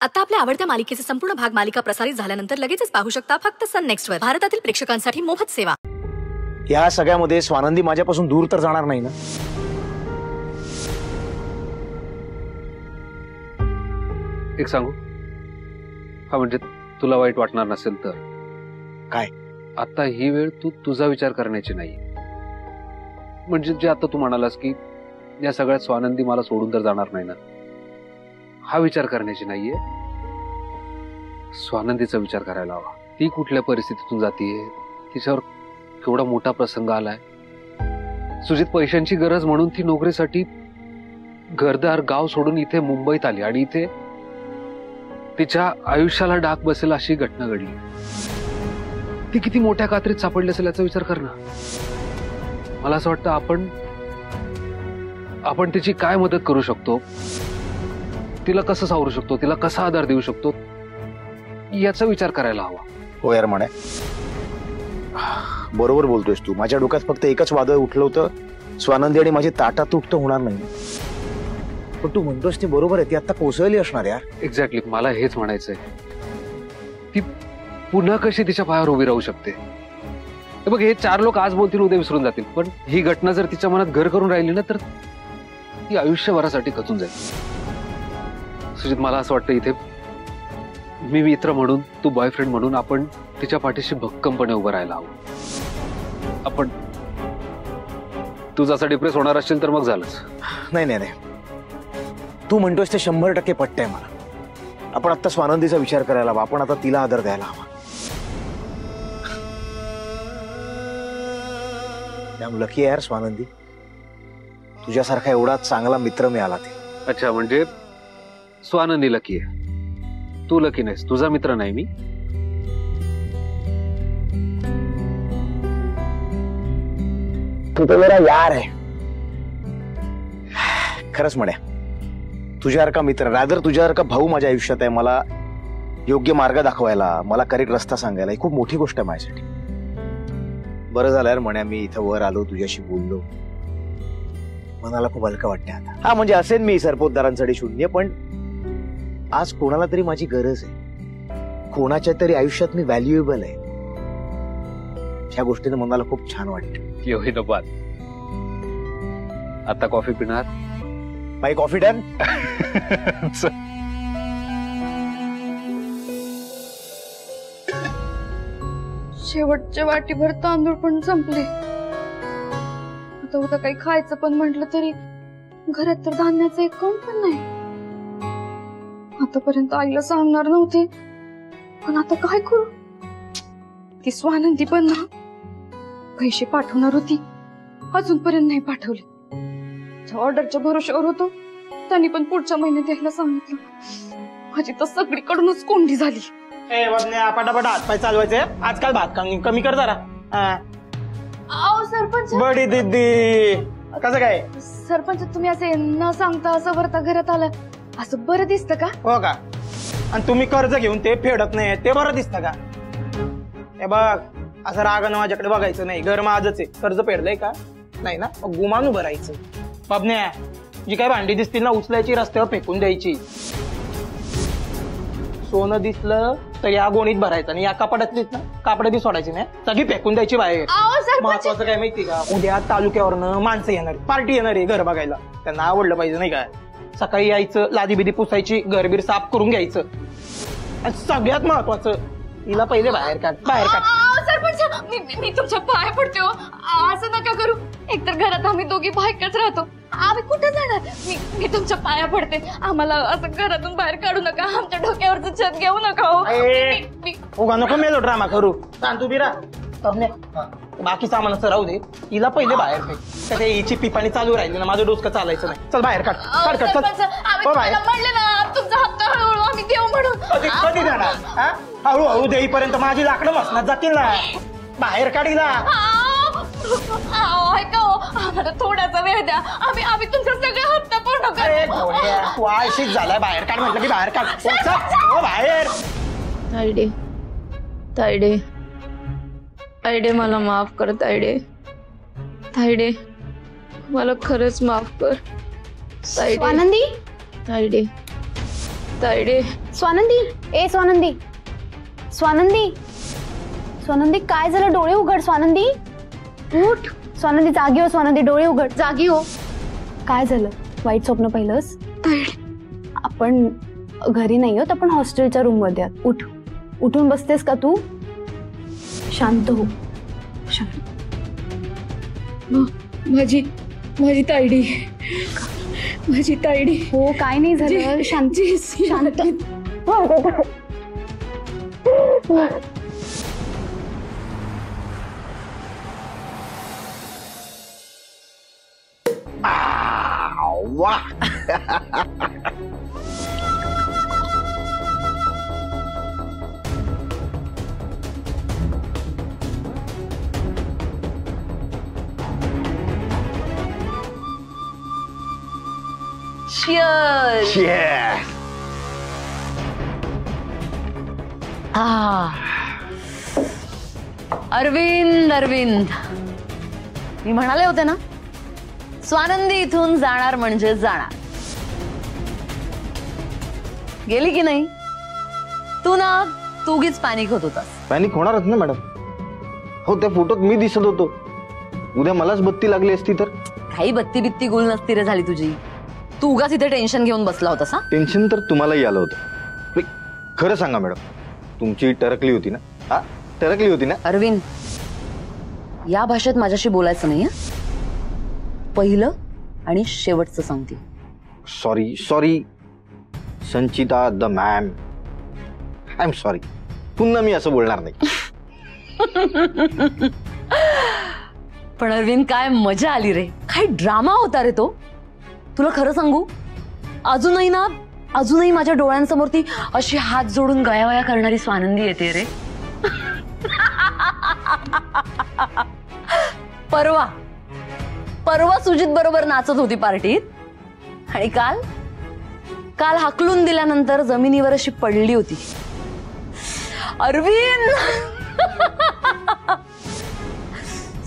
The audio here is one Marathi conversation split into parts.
आता आपल्या आवडत्या मालिकेचे संपूर्ण भाग मालिका प्रसारित झाल्यानंतर लगेचच पाहू शकता फक्त सन नेक्स्ट वर. भारतातील प्रेक्षकांसाठी मोफत सेवा. या सगळ्यामध्ये स्वानंदी माझ्यापासून दूर तर जाणार नाही ना? एक सांगू, हा म्हणजे तुला वाईट वाटणार नसेल तर काय? आता ही वेळ तू तुझा विचार करण्याची नाही. म्हणजे जे आता तू म्हणालास की या सगळ्यात स्वानंदी मला सोडून तर जाणार नाही ना, हा विचार करण्याची नाहीये. स्वानंदीचा विचार करायला हवा. ती कुठल्या परिस्थितीतून जातीये, तिच्यावर केवढा मोठा प्रसंग आलाय. सुजित पैशांची गरज म्हणून ती नोकरीसाठी घरदार गाव सोडून इथे मुंबईत आली आणि इथे तिच्या आयुष्याला डाग बसेल अशी घटना घडली. ती किती मोठ्या कात्रीत सापडली असेल याचा विचार कर ना. मला असं वाटतं आपण तिची काय मदत करू शकतो, तिला कसं सावरू शकतो, तिला कसा आधार देऊ शकतो याचा विचार करायला हवा. हो यार म्हणे, बरोबर बोलतोयस तू. माझ्या डोक्यात फक्त एकच वादळ उठलं होतं, स्वानंदी आणि माझी ताटातूट तर होणार नाही. पण तू म्हणतोस ते बरोबर आहे, ती आता कोसळली असणार यार. एक्झॅक्टली, मला हेच म्हणायचंय. ती पुन्हा कशी तिच्या पायावर उभी राहू शकते. बघ, हे 4 लोक आज बोलतील उद्या विसरून जातील, पण ही घटना जर तिच्या मनात घर करून राहिली ना तर ती आयुष्यभरासाठी खचून जाईल. सुजित, मला असं वाटतं इथे मी मित्र म्हणून, तू बॉयफ्रेंड म्हणून आपण तिच्या पाठीशी भक्कमपणे उभं राहायला हवं. आपण तू जसा डिप्रेस होणार असशील तर मग झालंच. नाही नाही नाही, तू म्हणतोस ते 100% पटतंय मला. आपण आता स्वानंदीचा विचार करायला हवा. आपण आता तिला आदर द्यायला हवा. लकी यार स्वानंदी, तुझ्यासारखा एवढा चांगला मित्र मिळाला ते. अच्छा, म्हणजे स्वानंदी लकी आहे, तू लकी नाहीस. तुझा मित्र नाही मी. तू तो मेरा यार आहे. खरंच म्हणे, तुझ्यासारखा मित्र, रादर तुझ्यासारखा भाऊ माझ्या आयुष्यात आहे. मला योग्य मार्ग दाखवायला, मला करेक्ट रस्ता सांगायला, ही खूप मोठी गोष्ट आहे माझ्यासाठी. बरं झालं यार म्हणे, मी इथं वर आलो, तुझ्याशी बोललो, मनाला खूप हलकं वाटतं आता. हा म्हणजे असेल मी सरपोतदारांसाठी शून्य, पण आज कोणाला तरी माझी गरज आहे. कोणाच्या तरी आयुष्यात मी व्हॅल्युएबल आहे. ह्या गोष्टीने मनाला खूप छान वाटतं. योही नो बात. आता कॉफी पिणार? माय कॉफी डन. शेवटच्या वाटीभर तांदूळ पण संपले. आता उद्या काही खायचं पण म्हटलं तरी घरात तर धान्याचं एक कण पण नाही. आतापर्यंत आईला सांगणार नव्हते, पण आता काय करू. ती स्वानंदी पण ना पैसे पाठवणार होती, अजूनपर्यंत नाही पाठवले. ऑर्डरच्या भरोश्यावर होतो, त्यांनी पण पुढच्या महिन्यात द्यायला सांगितलं. माझी तर सगळीकडूनच कोंडी झाली. पटापट हातपाय चालवायचे. आजकाल भात कमी कर जरा. सरपंच. बडी दीदी, कसं काय सरपंच, तुम्ही असे न सांगता असं वरता घरात आलं, असं बरं दिसतं का? हो का? आणि तुम्ही कर्ज घेऊन ते फेडत नाही, ते बरं दिसतं का? हे बघ, असं रागानं माझ्याकडे बघायचं नाही. घर माझंच आहे. कर्ज फेडलंय का? नाही ना, गुमान उभं राहायचं. बाबन्या, जी काय भांडी दिसतील ना उचलायची, रस्त्यावर फेकून द्यायची. सोनं दिसलं तर या गोणीत भरायचं आणि या कपाडातलीच ना कापड बी सोडायची नाही, सगळी फेकून द्यायची बाहेर. महत्वाचं काय माहिती का, उद्या तालुक्यावरनं माणसं येणार, पार्टी येणार आहे घर बघायला. त्यांना आवडलं पाहिजे नाही काय. सकाळी यायचं, लादी बिदी पुसायची, घरबीर साफ करून घ्यायचं. आणि सगळ्यात महत्वाचं, हिला पहिले बाहेर काढ, बाहेर काढ. सरपंच, मी तुमच्या पाया पडते हो, असं नका करू. एकतर घरात आम्ही दोघी बायकाच राहतो, आम्ही कुठे जाणार. मी तुमच्या पाया पडते, आम्हाला असं घरातून बाहेर काढू नका, आमच्या डोक्यावरचं छत घेऊ नका. उगा नको मेलो ड्रामा करू. तू बिरा बाकी सामान असं राहू दे, हिला पहिले बाहेर फेक. तर हिची पिपाणी चालू राहिली ना, माझं डोसकं चालायचं नाही. चल बाहेर काढ, काढ काढ. म्हणले ना तुमचा हप्ता हळूहळू आम्ही देऊ म्हणून. कधी देणार? हळूहळू देईपर्यंत माझी लाकडं मसनात जातील ना. बाहेर काढीला. ऐका हो, आम्हाला थोडासा वेळ द्या, आम्ही तुमचा सगळा हप्ता पूर्ण करू. तू आळशीच झालाय. बाहेर काढ म्हटलं की बाहेर काढ. बाहेर. तायडे, तायडे, तायडे, मला माफ कर तायडे. तायडे, मला खरंच माफ कर. स्वानंदी, तायडे, तायडे. स्वानंदी, ए स्वानंदी, स्वानंदी, स्वानंदी काय झालं? डोळे उघड स्वानंदी, उठ. स्वानंदी जागी हो, स्वानंदी डोळे उघड, जागी हो. काय झालं? वाईट स्वप्न पाहिलंस? आपण घरी नाही आहोत, आपण हॉस्टेलच्या रूम मध्ये आहोत. उठ, उठून बसतेस का तू? शांत हो, शांत. माझी माझी तायडी, माझी तायडी. हो काय नाही झालं, शांत शांत. वाह Cheers. Cheers. अरविंद, अरविंद, मी म्हणाले होते ना, स्वानंदी इथून जाणार म्हणजे जाणार. गेली की नाही? तू ना तूगीच पॅनिक होत होतास. पॅनिक होणारच ना मॅडम. हो त्या फोटोत मी दिसत होतो. उद्या मलाच बत्ती लागली असती तर? काही बत्ती बित्ती गुल नसती रे झाली तुझी. तू उगाच इथे टेन्शन घेऊन बसला होतास. हा टेन्शन तर तुम्हालाही आलं होतं. खरं सांगा मॅडम, तुमची टरकली होती ना? हा टरकली होती ना? अरविंद, या भाषेत माझ्याशी बोलायचं नाही. पहिलं आणि शेवटचं सांगते. Sorry sorry Sanchita the ma'am, I am sorry. पुन्हा मी असं बोलणार नाही. पण अरविंद काय मजा आली रे. काय ड्रामा होता रे तो. तुला खरं सांगू, अजूनही माझ्या डोळ्यांसमोर ती अशी हात जोडून गयावया करणारी स्वानंदी येते रे. परवा सुजित बरोबर नाचत होती पार्टीत, आणि काल हाकलून दिल्यानंतर जमिनीवर अशी पडली होती. अरविंद,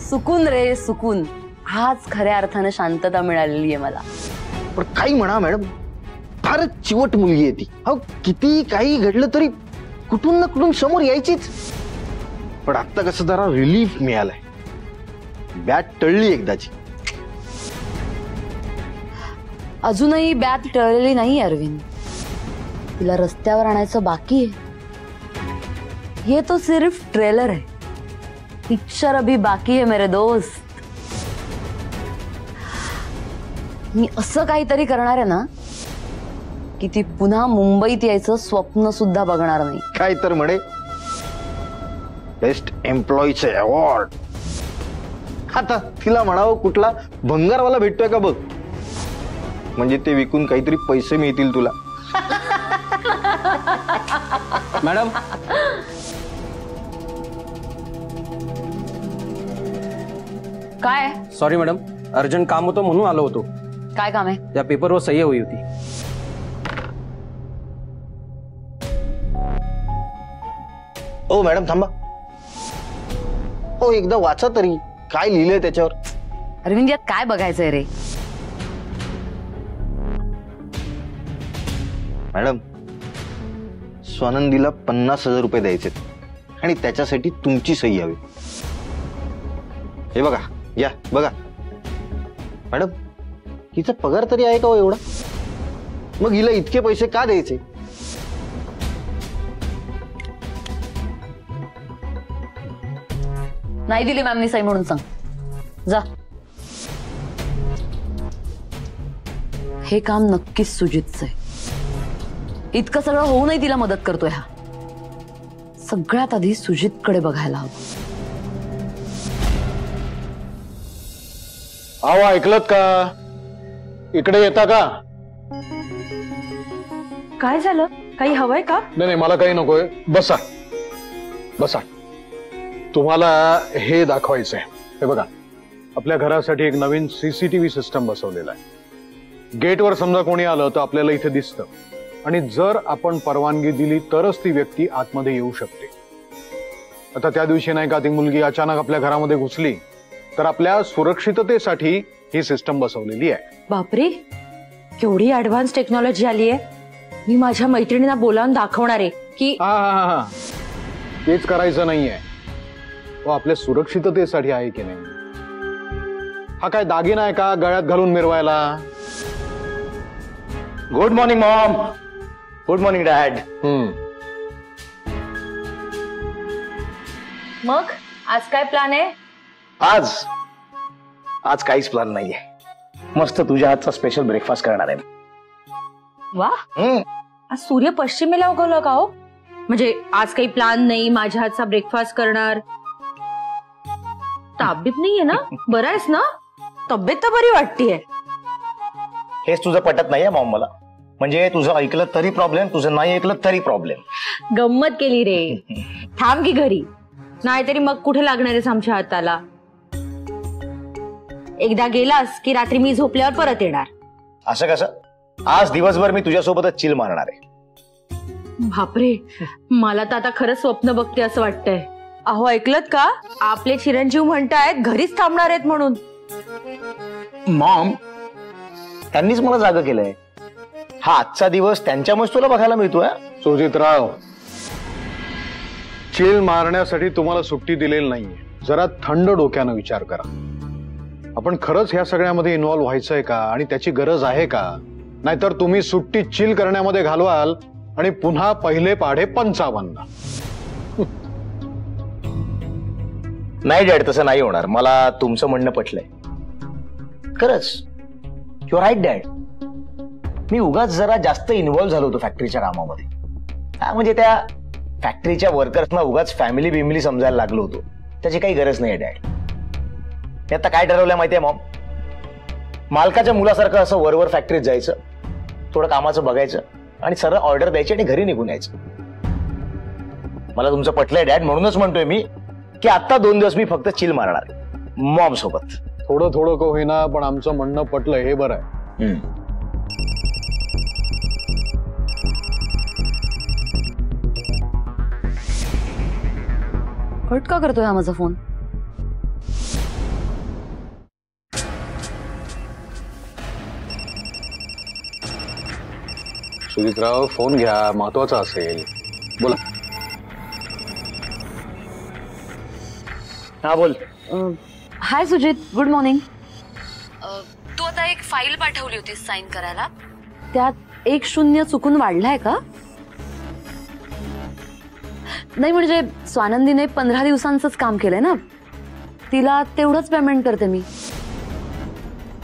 सुकून रे सुकून. आज खऱ्या अर्थाने शांतता मिळालेली आहे मला. पण काही म्हणा मॅडम, फारच चिवट मुलगी आहे ती. हो किती काही घडलं तरी कुठून ना कुठून समोर यायचीच. पण आता कसं जरा रिलीफ मिळालाय. बॅट टळली एकदाची. अजूनही बॅट टळलेली नाही अरविंद. तिला रस्त्यावर आणायचं बाकी आहे. ये तो सिर्फ ट्रेलर है, पिक्चर अभी बाकी है मेरे दोस्त. मी असं काहीतरी करणार आहे ना की ती पुन्हा मुंबईत यायचं स्वप्न सुद्धा बघणार नाही. काय तर म्हणे बेस्ट एम्प्लॉईचे अवॉर्ड. आता तिला म्हणावं कुठला भंगारवाला भेटतोय का बघ, म्हणजे ते विकून काहीतरी पैसे मिळतील तुला. मॅडम, काय सॉरी मॅडम, अर्जंट काम होतं म्हणून आलो होतो. काय काम आहे? त्या पेपरवर सही हवी होती. हो मॅडम थांबा. हो एकदा वाचा तरी काय लिहिलंय त्याच्यावर. अरविंद, यात काय बघायचंय रे? मॅडम, स्वानंदीला 50,000 रुपये द्यायचे आणि त्याच्यासाठी तुमची सही हवी. हे बघा, या बघा. मॅडम, हिचा पगार तरी आहे का हो एवढा? मग हिला इतके पैसे का द्यायचे? नाही दिली मॅमनी सही म्हणून सांग. जा. हे काम नक्कीच सुजितचं आहे. इतकं सगळं होऊनही तिला मदत करतोय हा. सगळ्यात आधी सुजितकडे बघायला हवं. अहो ऐकलत का? इकडे येता का? काय झालं? काही हवंय का? नाही मला काही नकोय. बसा बसा. तुम्हाला हे दाखवायचंय. हे बघा, आपल्या घरासाठी एक नवीन सीसीटीव्ही सिस्टम बसवलेला आहे. गेटवर समजा कोणी आलं तर आपल्याला इथे दिसतं, आणि जर आपण परवानगी दिली तरच ती व्यक्ती आतमध्ये येऊ शकते. आता त्या दिवशी नाही का ती मुलगी अचानक आपल्या घरामध्ये घुसली, तर आपल्या सुरक्षिततेसाठी ही सिस्टम बसवलेली आहे. बापरे, केवढी ऍडव्हान्स टेक्नॉलॉजी आली आहे. मी माझ्या मैत्रिणींना बोलावून दाखवणार आहे की हा तेच करायचं नाहीये. आपल्या सुरक्षिततेसाठी आहे की नाही. हा काय दागिना आहे का गळ्यात घालून मिरवायला? Good morning mom. Good morning dad. मग आज काय प्लॅन आहे? आज काहीच प्लॅन नाहीये. मस्त तुझ्या हातचा स्पेशल ब्रेकफास्ट करणार आहे. वा, आज सूर्य पश्चिमेला उगवलं का हो? म्हणजे आज काही प्लॅन नाही, माझ्या हातचा ब्रेकफास्ट करणार. तब्येत नाहीये ना? बरं आहेस ना? तब्येत तर बरी वाटतेय. हेच तुझं पटत नाहीये मॉम मला. म्हणजे तुझं ऐकलं तरी प्रॉब्लेम, तुझं नाही ऐकलं तरी प्रॉब्लेम. गंमत केली रे. थांब की घरी, नाहीतरी मग कुठे लागणार आहेस आमच्या हाताला? एकदा गेलास की रात्री मी झोपल्यावर परत येणार. असं कसं? आज दिवसभर मी तुझ्यासोबतच चिल मारणार आहे. बापरे, मला तर आता खरंच स्वप्न बघते असं वाटतंय. अहो ऐकलत का? आपले चिरंजीव म्हणतायत घरीच थांबणार आहेत म्हणून. मॉम, त्यांनीच मला जागं केलंय. हा आजचा दिवस त्यांच्यामुळेच तुला बघायला मिळतोय. सुजितराव, चिल मारण्यासाठी तुम्हाला सुट्टी दिलेली नाहीये. जरा थंड डोक्यानं विचार करा. आपण खरंच ह्या सगळ्यामध्ये इन्व्हॉल्व्ह व्हायचंय का आणि त्याची गरज आहे का? नाहीतर तुम्ही सुट्टी चिल करण्यामध्ये घालवाल आणि पुन्हा पहिले पाढे 55. नाही डॅड, तसं नाही होणार. मला तुमचं म्हणणं पटलंय. खरंच यू आर राईट डॅड. मी उगाच जरा जास्त इन्व्हॉल्व्ह झालो होतो फॅक्टरीच्या कामामध्ये. म्हणजे त्या फॅक्टरीच्या वर्कर्सना उगाच फॅमिली बिमिली समजायला लागलो होतो. त्याची काही गरज नाही डॅड. मी आता काय ठरवलंय माहितीये मॉम? मालकाच्या मुलासारखं असं वरवर फॅक्टरीत जायचं, थोडं कामाचं बघायचं आणि सरळ ऑर्डर द्यायची आणि घरी निघून यायचं. मला तुमचं पटलंय डॅड, म्हणूनच म्हणतोय मी की आता 2 दिवस मी फक्त चिल मारणार मॉम सोबत. थोडं थोडं का होईना, पण आमचं म्हणणं पटलं हे बरं आहे. कट का करतोय हा माझा फोन? सुजितराव, फोन घ्या, महत्वाचा असेल. बोला. हा बोल. हाय सुजित, गुड मॉर्निंग. तू आता एक फाईल पाठवली होती साइन करायला, त्यात 1 0 चुकून वाढलाय का? नाही म्हणजे स्वानंदीने 15 दिवसांचंच काम केलंय ना, तिला तेवढंच पेमेंट करते मी.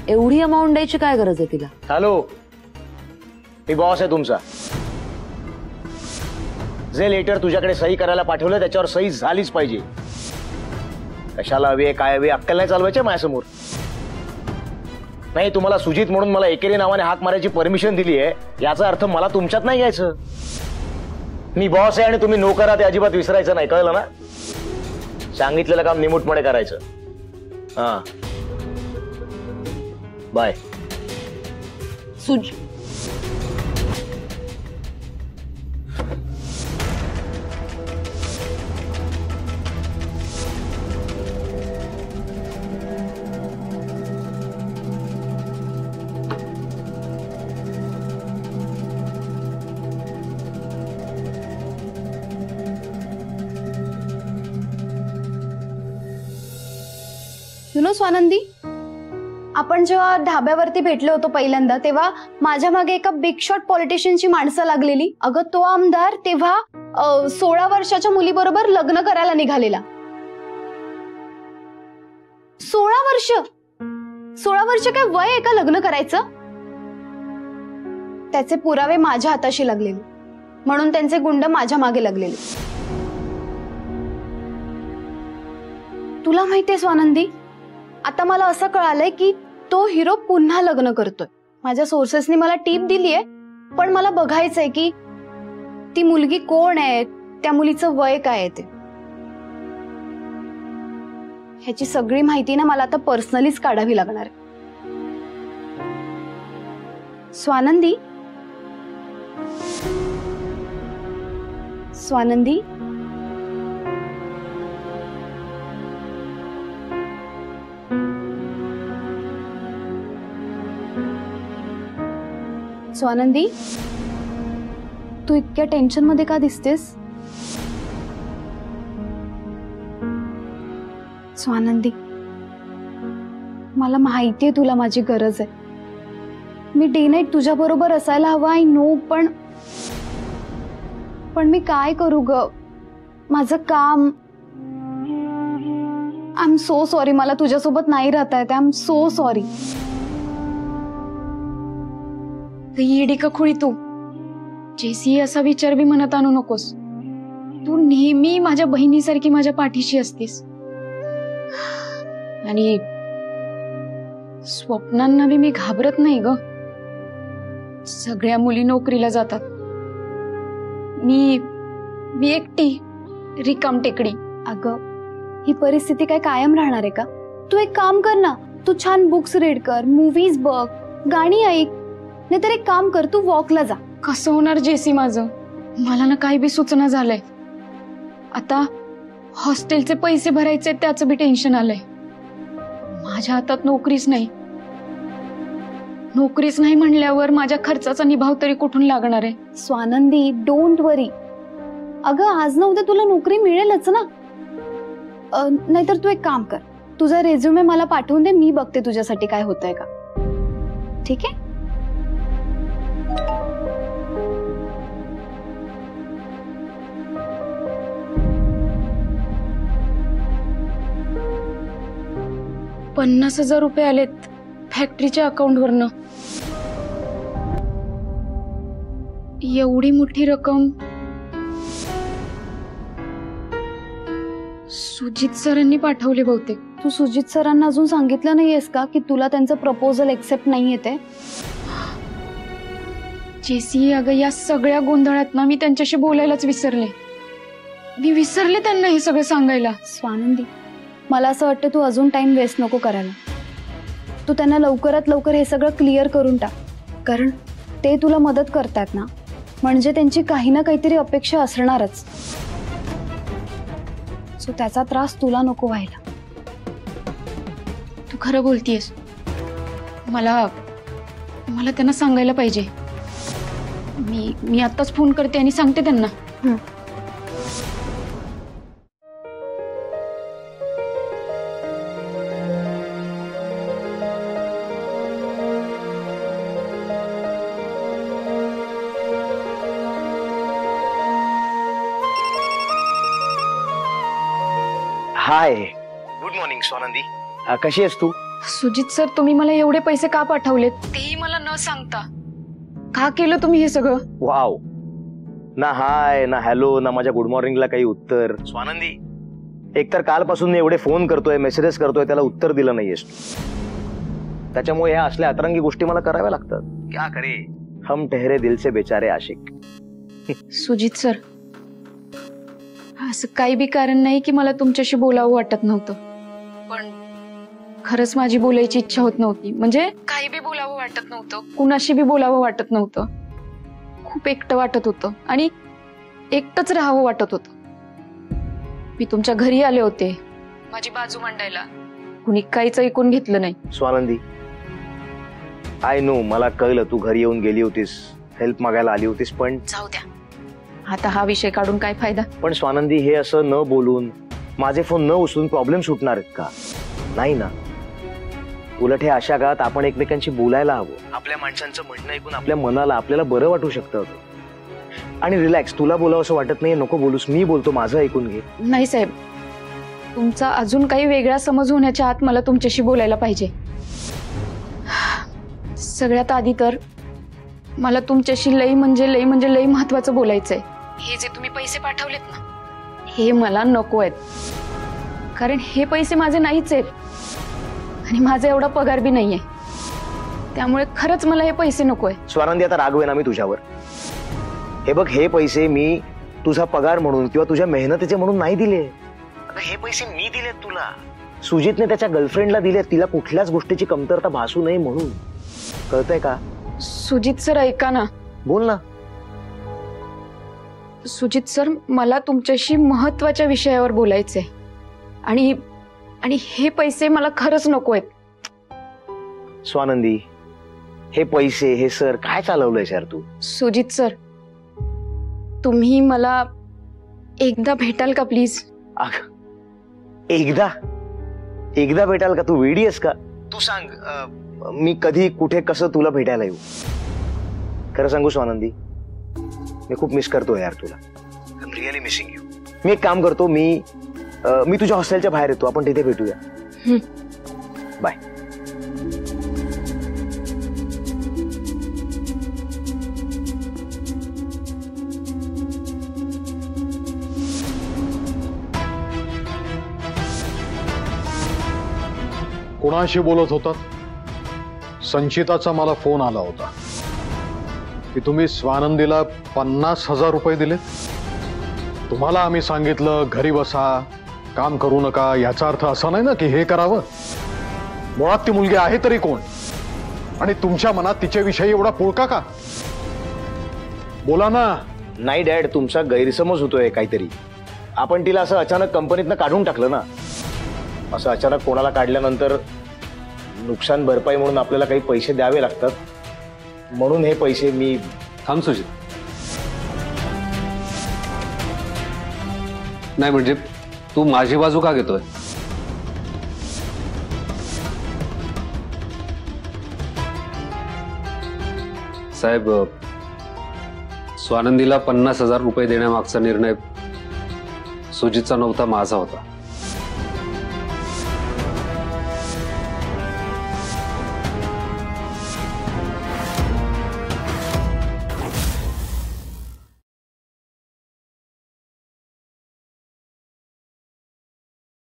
एवढी अमाऊंट द्यायची काय गरज आहे तिला? हॅलो, मी बॉस आहे तुमचा. जे लेटर तुझ्याकडे सही करायला पाठवलं त्याच्यावर सही झालीच पाहिजे. कशाला हवी, काय हवी, अक्कल नाही चालवायचे माझ्यासमोर. नाही, तुम्हाला सुजित म्हणून मला एकेरी नावाने हाक मारायची परमिशन दिली आहे, याचा अर्थ मला तुमच्यात नाही घ्यायचं. मी बॉस आहे आणि तुम्ही नोकर आहात हे अजिबात विसरायचं नाही, कळलं ना? सांगितलेलं काम निमूटपणे करायचं. हा, बाय. स्वानंदी, आपण जेव्हा ढाब्यावरती भेटलो होतो पहिल्यांदा, तेव्हा माझ्या मागे एका बिग शॉट पॉलिटिशियनची माणसं लागलेली. अगं, तो आमदार तेव्हा 16 वर्षाच्या मुलीबरोबर लग्न करायला निघालेला. 16 वर्ष? 16 वर्ष काय वय आहे का लग्न करायचं? त्याचे पुरावे माझ्या हाताशी लागलेले, म्हणून त्यांचे गुंड माझ्या मागे लागलेले. तुला माहितीये स्वानंदी, आता मला असं कळालंय की तो हिरो पुन्हा लग्न करतोय. माझ्या सोर्सेसनी मला टीप दिलीये, पण मला बघायचंय की ती मुलगी कोण आहे, त्या मुलीचं वय काय आहे ते. ह्याची सगळी माहिती ना मला आता पर्सनलीच काढावी लागणार आहे. स्वानंदी, स्वानंदी, स्वानंदी, तू इतक्या टेन्शन मध्ये का दिसतेस? स्वानंदी, मला माहितीये तुला माझी गरज आहे. मी डे नाईट तुझ्या बरोबर असायला हवा, आय नो, पण मी काय करू ग? माझं काम. आय एम सो सॉरी, मला तुझ्यासोबत नाही राहता येत. I am so sorry. येडी का खुळी तू? जेसी असा विचार बी मनात आणू नकोस. तू नेहमी माझ्या बहिणीसारखी माझ्या पाठीशी असतीस आणि स्वप्नांना बी मी घाबरत नाही ग. सगळ्या मुली नोकरीला जातात, मी एकटी रिकाम टेकडी. अगं, ही परिस्थिती काय कायम राहणार आहे का? तू एक काम कर ना, तू छान बुक्स रीड कर, मूवीज बघ, गाणी ऐक, नाहीतर एक काम कर, तू वॉकला जा. कसं होणार जेसी माझं? मला ना काही बी सूचना झालंय. आता हॉस्टेलचे पैसे भरायचे त्याचं बी टेन्शन आलंय. माझ्या हातात नोकरीच नाही. नोकरीच नाही म्हणल्यावर माझ्या खर्चाचा निभाव तरी कुठून लागणार आहे? स्वानंदी, डोंट वरी. अगं, आज ना उद्या तुला नोकरी मिळेलच ना. नाहीतर तू एक काम कर, तुझा रेझ्युमे मला पाठवून दे, मी बघते तुझ्यासाठी काय होतंय का. ठीक आहे? ₹50,000 आलेत फॅक्टरीच्या अकाउंटवरनं. एवढी मोठी रक्कम सुजित सरांनी पाठवली बहुतेक. तू सुजित सरांना अजून सांगितलं नाहीयेस का की तुला त्यांचं प्रपोजल एक्सेप्ट नाही येते? जेसी, अगं या सगळ्या गोंधळात ना मी त्यांच्याशी बोलायलाच विसरले. मी विसरले त्यांना हे सगळं सांगायला. स्वानंदी, मला असं वाटतं तू अजून टाइम वेस्ट नको करायला. तू त्यांना लवकरात लवकर हे सगळं क्लिअर करून टाक, कारण ते तुला मदत करतात ना, म्हणजे त्यांची काही ना काहीतरी अपेक्षा असणारच. सो त्याचा त्रास तुला नको व्हायला. तू खरं बोलतीयस. मला त्यांना सांगायला पाहिजे. मी आत्ताच फोन करते आणि सांगते त्यांना. हाय, गुड मॉर्निंग स्वानंदी. कशी आहेस तू? सुजित सर, तुम्ही मला एवढे पैसे का पाठवलेत तेही मला न सांगता? का केलं तुम्ही हे सगळं? वाव, ना हाय ना हॅलो ना माझ्या गुड मॉर्निंगला काही उत्तर. स्वानंदी, एकतर कालपासून मी एवढे फोन करतोय, मेसेजेस करतोय, त्याला उत्तर दिलं नाहीयेस तू. त्याच्यामुळे ह्या असल्या अतरंगी गोष्टी मला कराव्या लागतात. क्या करे, हम ठहरे दिल से बेचारे आशिक. सुजित सर, असं काही बी कारण नाही की मला तुमच्याशी बोलावं वाटत नव्हतं, पण खरंच माझी बोलायची इच्छा होत नव्हती. म्हणजे काही बी बोलावं वाटत नव्हतं, कुणाशी बी बोलावं वाटत नव्हतं. खूप एकटं वाटत होतं आणि एकटंच राहावं वाटत होतं. मी तुमच्या घरी आले होते माझी बाजू मांडायला, कुणी काहीच ऐकून घेतलं नाही. स्वानंदी, आय नो, मला कळलं तू घरी येऊन गेली होतीस, हेल्प मागायला आली होतीस, पण जाऊ द्या आता, हा विषय काढून काय फायदा? पण स्वानंदी, हे असं न बोलून, माझे फोन न उचलून प्रॉब्लेम सुटणार आहेत का? नाही ना. उलट हे अशा काळात आपण एकमेकांशी बोलायला हवं. आपल्या माणसांचं म्हणणं ऐकून आपल्या मनाला आपल्याला बरं वाटू शकतं. आणि रिलॅक्स, तुला बोलावं असं वाटत नाही, नको बोलूस, मी बोलतो, माझं ऐकून घे. नाही साहेब, तुमचा अजून काही वेगळा समज होण्याच्या आत मला तुमच्याशी बोलायला पाहिजे. सगळ्यात आधी तर मला तुमच्याशी लई म्हणजे लई महत्वाचं बोलायचंय. हे जे तुम्ही पैसे पाठवलेत ना, हे मला नको आहेत, कारण हे पैसे माझे नाहीच आहेत आणि माझा एवढा पगार बी नाहीये. त्यामुळे खरंच मला हे पैसे नकोय. स्वानंदी, आता रागवे ना मी तुझ्यावर. हे बघ, हे पैसे मी तुझा पगार म्हणून किंवा तुझ्या मेहनतीचे म्हणून नाही दिले. हे पैसे मी दिलेत तुला. सुजितने त्याच्या गर्लफ्रेंडला दिलेत, तिला कुठल्याच गोष्टीची कमतरता भासू नये म्हणून. कळतंय का? सुजित सर, ऐका ना. बोल ना. सुजित सर, मला तुमच्याशी महत्वाच्या विषयावर बोलायचंय आणि हे पैसे मला खरंच नको आहेत. स्वानंदी, हे पैसे, हे सर, काय चालवलंय यार तू? सुजित सर, तुम्ही मला एकदा भेटाल का प्लीज? एकदा एकदा भेटाल का? तू वेडी आहेस का? तू सांग, मी कधी कुठे कसं तुला भेटायला येऊ? खरं सांगू स्वानंदी, मी खूप मिस करतो यार तुला. I am really missing you. मी एक काम करतो, मी तुझ्या हॉस्टेलच्या बाहेर येतो, आपण तिथे भेटूया. बाय. कोणाशी बोलत होतात? संचिताचा मला फोन आला होता की तुम्ही स्वानंदीला 50,000 रुपये दिले. तुम्हाला आम्ही सांगितलं घरी बसा, काम करू नका. याचा अर्थ असा नाही ना की हे करावं. मुळात ती मुलगी आहे तरी कोण, आणि तुमच्या मनात तिच्याविषयी एवढा पुळका का? बोला ना. नाही डॅड, तुमचा गैरसमज होतोय काहीतरी. आपण तिला असं अचानक कंपनीतनं काढून टाकलं ना. असं अचानक कोणाला काढल्यानंतर नुकसान भरपाई म्हणून आपल्याला काही पैसे द्यावे लागतात, म्हणून हे पैसे मी. थांब सुजित. नाही म्हणजे तू माझी बाजू का घेतोय? साहेब, स्वानंदीला 50,000 रुपये देण्यामागचा निर्णय सुजितचा नव्हता, माझा होता.